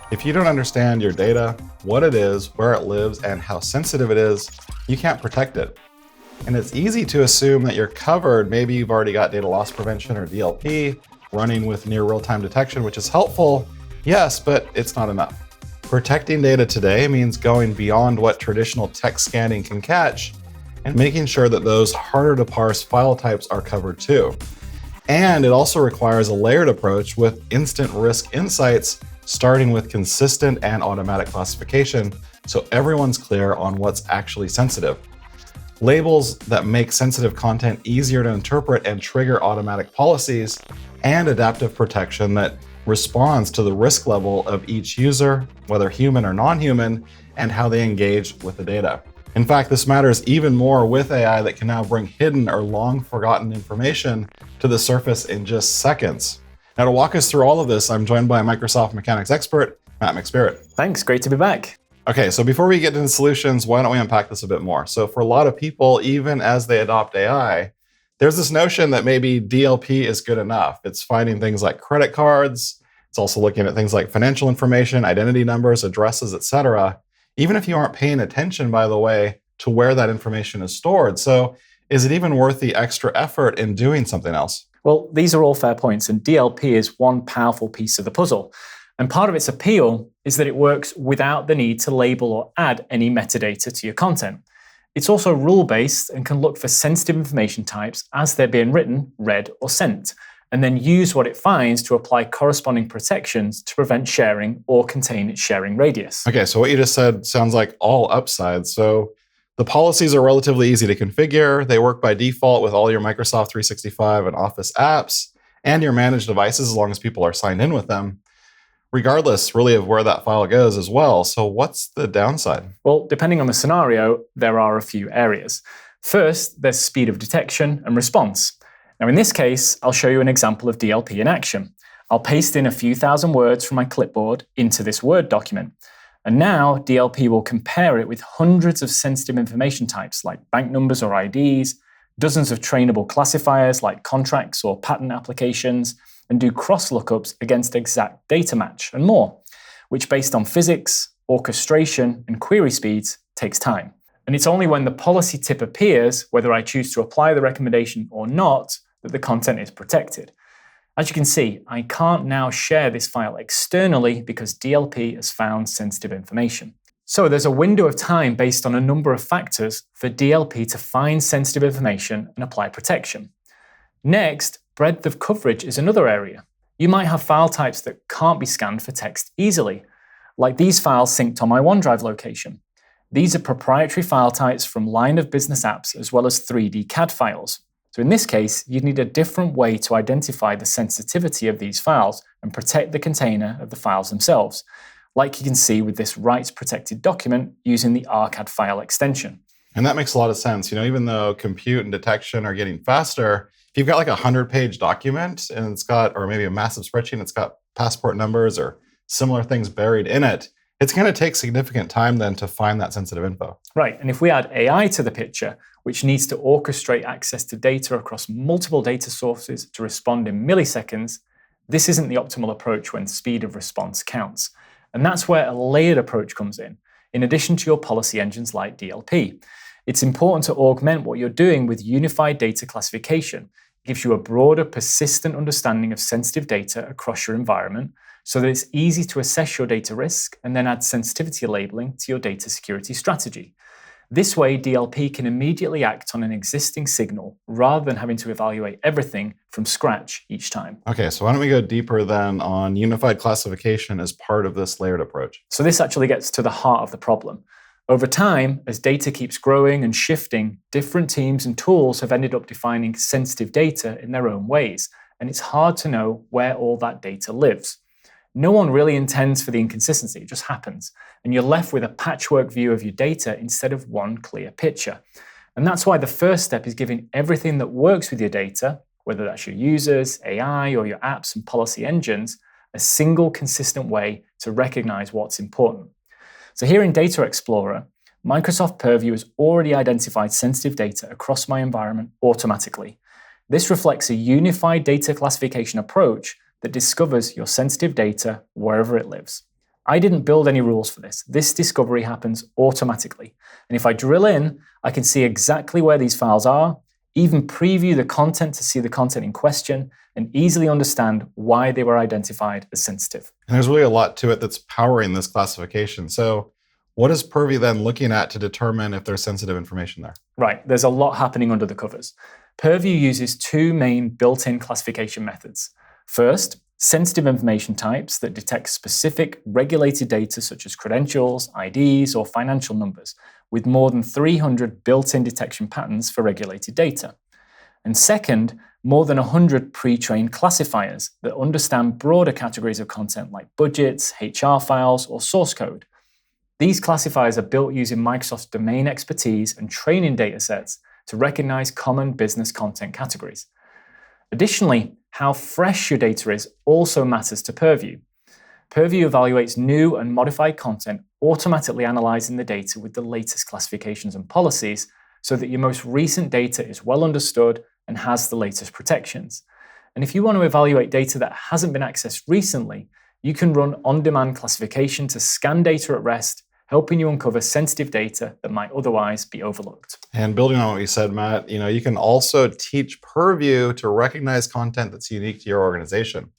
If you don't understand your data, what it is, where it lives, and how sensitive it is, you can't protect it. And it's easy to assume that you're covered. Maybe you've already got data loss prevention or DLP running with near real-time detection, which is helpful, yes, but it's not enough. Protecting data today means going beyond what traditional text scanning can catch and making sure that those harder to parse file types are covered too. And it also requires a layered approach with instant risk insights, starting with consistent and automatic classification so everyone's clear on what's actually sensitive. Labels that make sensitive content easier to interpret and trigger automatic policies, and adaptive protection that responds to the risk level of each user, whether human or non-human, and how they engage with the data. In fact, this matters even more with AI that can now bring hidden or long forgotten information to the surface in just seconds. Now, to walk us through all of this, I'm joined by Microsoft Mechanics expert, Matt McSpirit. Thanks, great to be back. Okay, so before we get into solutions, why don't we unpack this a bit more? So for a lot of people, even as they adopt AI, there's this notion that maybe DLP is good enough. It's finding things like credit cards. It's also looking at things like financial information, identity numbers, addresses, etc., even if you aren't paying attention, by the way, to where that information is stored. So is it even worth the extra effort in doing something else? Well, these are all fair points, and DLP is one powerful piece of the puzzle. And part of its appeal is that it works without the need to label or add any metadata to your content. It's also rule-based and can look for sensitive information types as they're being written, read, or sent, and then use what it finds to apply corresponding protections to prevent sharing or contain its sharing radius. Okay, so what you just said sounds like all upsides. So the policies are relatively easy to configure. They work by default with all your Microsoft 365 and Office apps and your managed devices as long as people are signed in with them, regardless really of where that file goes as well. So what's the downside? Well, depending on the scenario, there are a few areas. First, there's speed of detection and response. Now in this case, I'll show you an example of DLP in action. I'll paste in a few thousand words from my clipboard into this Word document. And now DLP will compare it with hundreds of sensitive information types like bank numbers or IDs, dozens of trainable classifiers like contracts or patent applications, and do cross-lookups against exact data match and more, which based on physics, orchestration, and query speeds takes time. And it's only when the policy tip appears, whether I choose to apply the recommendation or not, that the content is protected. As you can see, I can't now share this file externally because DLP has found sensitive information. So there's a window of time based on a number of factors for DLP to find sensitive information and apply protection. Next, breadth of coverage is another area. You might have file types that can't be scanned for text easily, like these files synced on my OneDrive location. These are proprietary file types from line of business apps as well as 3D CAD files. So in this case, you'd need a different way to identify the sensitivity of these files and protect the container of the files themselves, like you can see with this rights-protected document using the RCAD file extension. And that makes a lot of sense. Even though compute and detection are getting faster, if you've got like a 100-page document and it's got, or maybe a massive spreadsheet, it's got passport numbers or similar things buried in it, it's going to take significant time then to find that sensitive info. Right, and if we add AI to the picture, which needs to orchestrate access to data across multiple data sources to respond in milliseconds, this isn't the optimal approach when speed of response counts. And that's where a layered approach comes in addition to your policy engines like DLP. It's important to augment what you're doing with unified data classification. It gives you a broader, persistent understanding of sensitive data across your environment so that it's easy to assess your data risk and then add sensitivity labeling to your data security strategy. This way, DLP can immediately act on an existing signal rather than having to evaluate everything from scratch each time. Okay, so why don't we go deeper then on unified classification as part of this layered approach? So this actually gets to the heart of the problem. Over time, as data keeps growing and shifting, different teams and tools have ended up defining sensitive data in their own ways, and it's hard to know where all that data lives. No one really intends for the inconsistency, it just happens. And you're left with a patchwork view of your data instead of one clear picture. And that's why the first step is giving everything that works with your data, whether that's your users, AI, or your apps and policy engines, a single consistent way to recognize what's important. So here in Data Explorer, Microsoft Purview has already identified sensitive data across my environment automatically. This reflects a unified data classification approach that discovers your sensitive data wherever it lives. I didn't build any rules for this. This discovery happens automatically. And if I drill in, I can see exactly where these files are, even preview the content to see the content in question, and easily understand why they were identified as sensitive. And there's really a lot to it that's powering this classification. So what is Purview then looking at to determine if there's sensitive information there? Right, there's a lot happening under the covers. Purview uses two main built-in classification methods. First, sensitive information types that detect specific regulated data such as credentials, IDs, or financial numbers, with more than 300 built-in detection patterns for regulated data. And second, more than 100 pre-trained classifiers that understand broader categories of content like budgets, HR files, or source code. These classifiers are built using Microsoft's domain expertise and training datasets to recognize common business content categories. Additionally, how fresh your data is also matters to Purview. Purview evaluates new and modified content, automatically analyzing the data with the latest classifications and policies so that your most recent data is well understood and has the latest protections. And if you want to evaluate data that hasn't been accessed recently, you can run on-demand classification to scan data at rest, helping you uncover sensitive data that might otherwise be overlooked. And building on what you said, Matt, you can also teach Purview to recognize content that's unique to your organization.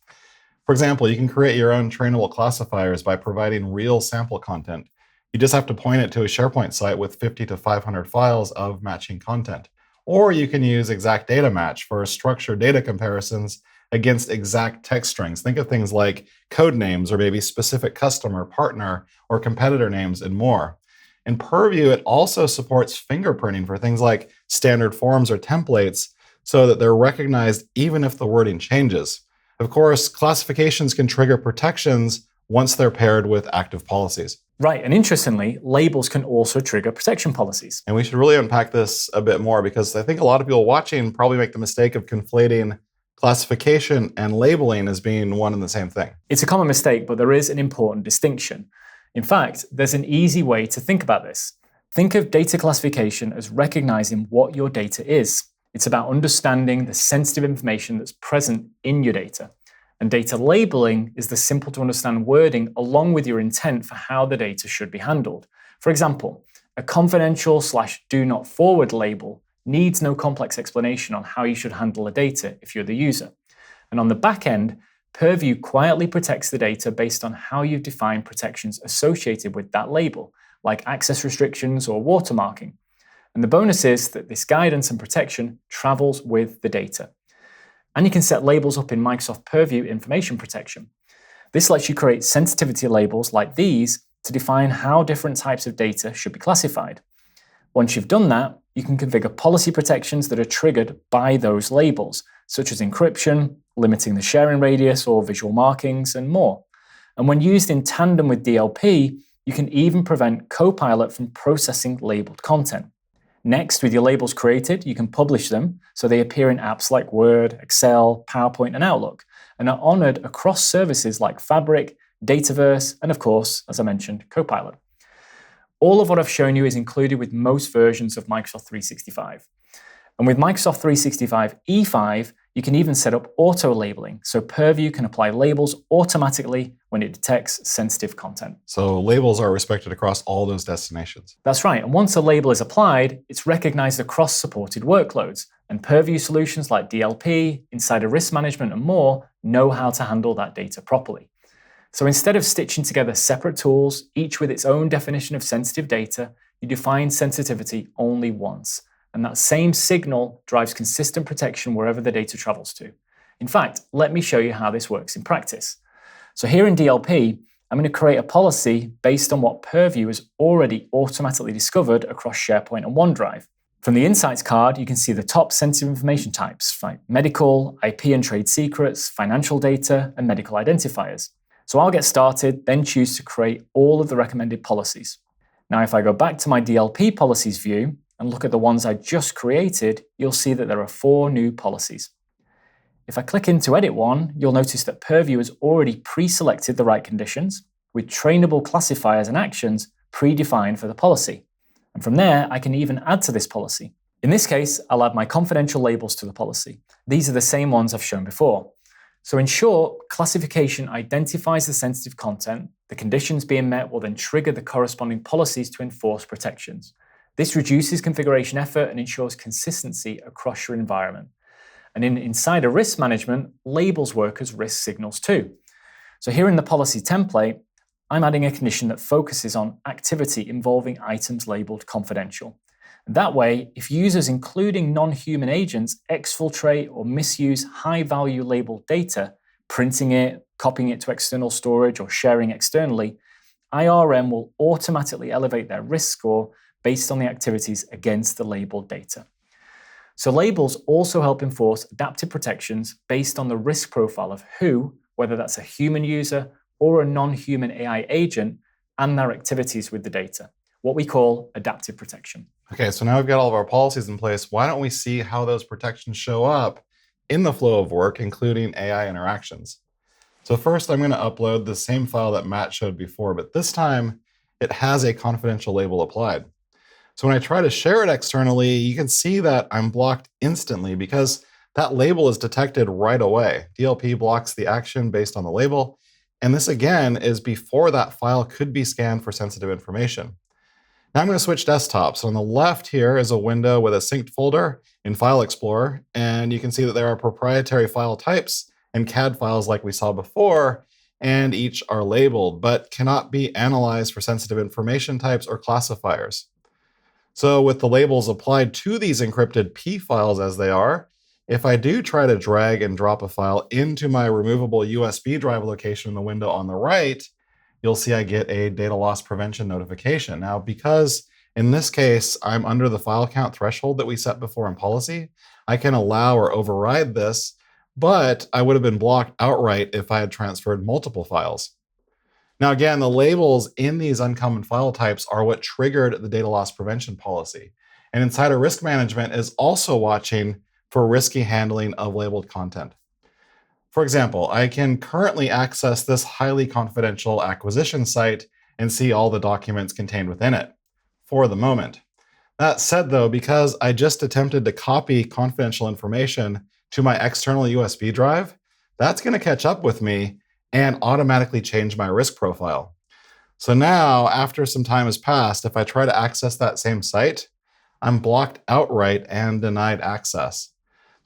For example, you can create your own trainable classifiers by providing real sample content. You just have to point it to a SharePoint site with 50 to 500 files of matching content. Or you can use exact data match for structured data comparisons against exact text strings. Think of things like code names or maybe specific customer, partner, or competitor names and more. In Purview, it also supports fingerprinting for things like standard forms or templates so that they're recognized even if the wording changes. Of course, classifications can trigger protections once they're paired with active policies. Right, and interestingly, labels can also trigger protection policies. And we should really unpack this a bit more because I think a lot of people watching probably make the mistake of conflating classification and labeling as being one and the same thing. It's a common mistake, but there is an important distinction. In fact, there's an easy way to think about this. Think of data classification as recognizing what your data is. It's about understanding the sensitive information that's present in your data. And data labeling is the simple to understand wording along with your intent for how the data should be handled. For example, a confidential/do not forward label needs no complex explanation on how you should handle the data if you're the user. And on the back end, Purview quietly protects the data based on how you've defined protections associated with that label, like access restrictions or watermarking. And the bonus is that this guidance and protection travels with the data. And you can set labels up in Microsoft Purview Information Protection. This lets you create sensitivity labels like these to define how different types of data should be classified. Once you've done that, you can configure policy protections that are triggered by those labels, such as encryption, limiting the sharing radius or visual markings, and more. And when used in tandem with DLP, you can even prevent Copilot from processing labeled content. Next, with your labels created, you can publish them so they appear in apps like Word, Excel, PowerPoint, and Outlook, and are honored across services like Fabric, Dataverse, and of course, as I mentioned, Copilot. All of what I've shown you is included with most versions of Microsoft 365. And with Microsoft 365 E5, you can even set up auto-labeling, so Purview can apply labels automatically when it detects sensitive content. So labels are respected across all those destinations. That's right, and once a label is applied, it's recognized across supported workloads, and Purview solutions like DLP, Insider Risk Management, and more know how to handle that data properly. So instead of stitching together separate tools, each with its own definition of sensitive data, you define sensitivity only once. And that same signal drives consistent protection wherever the data travels to. In fact, let me show you how this works in practice. So here in DLP, I'm going to create a policy based on what Purview has already automatically discovered across SharePoint and OneDrive. From the Insights card, you can see the top sensitive information types, like medical, IP and trade secrets, financial data, and medical identifiers. So I'll get started, then choose to create all of the recommended policies. Now, if I go back to my DLP policies view and look at the ones I just created, you'll see that there are 4 new policies. If I click into edit one, you'll notice that Purview has already pre-selected the right conditions with trainable classifiers and actions predefined for the policy. And from there, I can even add to this policy. In this case, I'll add my confidential labels to the policy. These are the same ones I've shown before. So in short, classification identifies the sensitive content. The conditions being met will then trigger the corresponding policies to enforce protections. This reduces configuration effort and ensures consistency across your environment. And in insider risk management, labels work as risk signals too. So here in the policy template, I'm adding a condition that focuses on activity involving items labeled confidential. That way, if users, including non-human agents, exfiltrate or misuse high-value labeled data, printing it, copying it to external storage, or sharing externally, IRM will automatically elevate their risk score based on the activities against the labeled data. So labels also help enforce adaptive protections based on the risk profile of who, whether that's a human user or a non-human AI agent, and their activities with the data, what we call adaptive protection. Okay, so now we've got all of our policies in place. Why don't we see how those protections show up in the flow of work, including AI interactions? So first, I'm going to upload the same file that Matt showed before, but this time it has a confidential label applied. So when I try to share it externally, you can see that I'm blocked instantly because that label is detected right away. DLP blocks the action based on the label, and this again is before that file could be scanned for sensitive information. Now I'm going to switch desktops. On the left here is a window with a synced folder in File Explorer, and you can see that there are proprietary file types and CAD files like we saw before, and each are labeled, but cannot be analyzed for sensitive information types or classifiers. So with the labels applied to these encrypted P files as they are, if I do try to drag and drop a file into my removable USB drive location in the window on the right, you'll see I get a data loss prevention notification. Now, because in this case, I'm under the file count threshold that we set before in policy, I can allow or override this, but I would have been blocked outright if I had transferred multiple files. Now, again, the labels in these uncommon file types are what triggered the data loss prevention policy. And Insider Risk Management is also watching for risky handling of labeled content. For example, I can currently access this highly confidential acquisition site and see all the documents contained within it for the moment. That said, though, because I just attempted to copy confidential information to my external USB drive, that's going to catch up with me and automatically change my risk profile. So now, after some time has passed, if I try to access that same site, I'm blocked outright and denied access.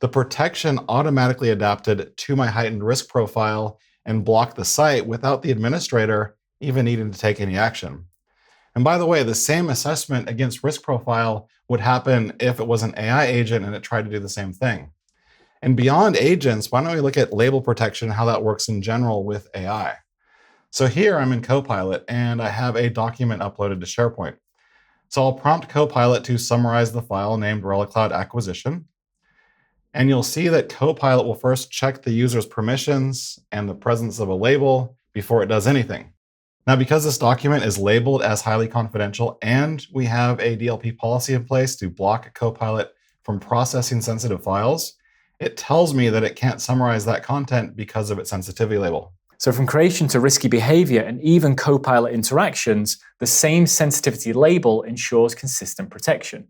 The protection automatically adapted to my heightened risk profile and blocked the site without the administrator even needing to take any action. And by the way, the same assessment against risk profile would happen if it was an AI agent and it tried to do the same thing. And beyond agents, why don't we look at label protection and how that works in general with AI? So here I'm in Copilot and I have a document uploaded to SharePoint. So I'll prompt Copilot to summarize the file named Relic Cloud Acquisition. And you'll see that Copilot will first check the user's permissions and the presence of a label before it does anything. Now, because this document is labeled as highly confidential and we have a DLP policy in place to block Copilot from processing sensitive files, it tells me that it can't summarize that content because of its sensitivity label. So from creation to risky behavior and even Copilot interactions, the same sensitivity label ensures consistent protection.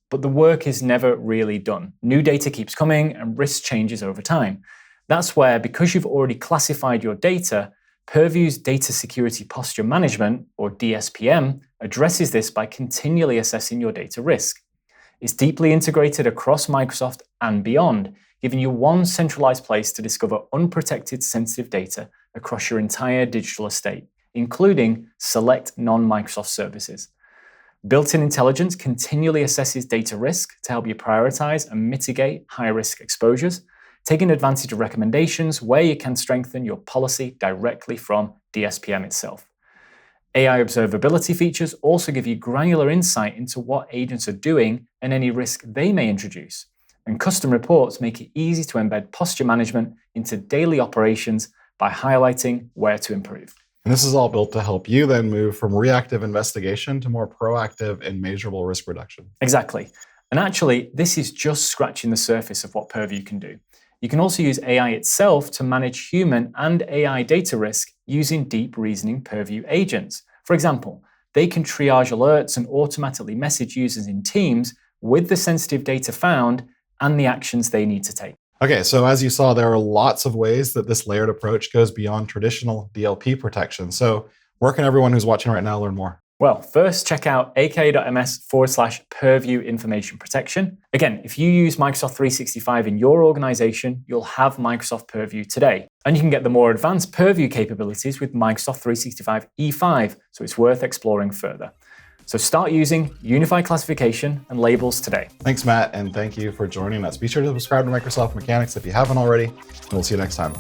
But the work is never really done. New data keeps coming and risk changes over time. That's where, because you've already classified your data, Purview's Data Security Posture Management, or DSPM, addresses this by continually assessing your data risk. It's deeply integrated across Microsoft and beyond, giving you one centralized place to discover unprotected sensitive data across your entire digital estate, including select non-Microsoft services. Built-in intelligence continually assesses data risk to help you prioritize and mitigate high-risk exposures, taking advantage of recommendations where you can strengthen your policy directly from DSPM itself. AI observability features also give you granular insight into what agents are doing and any risk they may introduce. And custom reports make it easy to embed posture management into daily operations by highlighting where to improve. And this is all built to help you then move from reactive investigation to more proactive and measurable risk reduction. Exactly. And actually, this is just scratching the surface of what Purview can do. You can also use AI itself to manage human and AI data risk using deep reasoning Purview agents. For example, they can triage alerts and automatically message users in Teams with the sensitive data found and the actions they need to take. Okay, so as you saw, there are lots of ways that this layered approach goes beyond traditional DLP protection. So where can everyone who's watching right now learn more? Well, first check out aka.ms/Purview Information Protection. Again, if you use Microsoft 365 in your organization, you'll have Microsoft Purview today. And you can get the more advanced Purview capabilities with Microsoft 365 E5, so it's worth exploring further. So start using unified classification and labels today. Thanks, Matt, and thank you for joining us. Be sure to subscribe to Microsoft Mechanics if you haven't already, and we'll see you next time.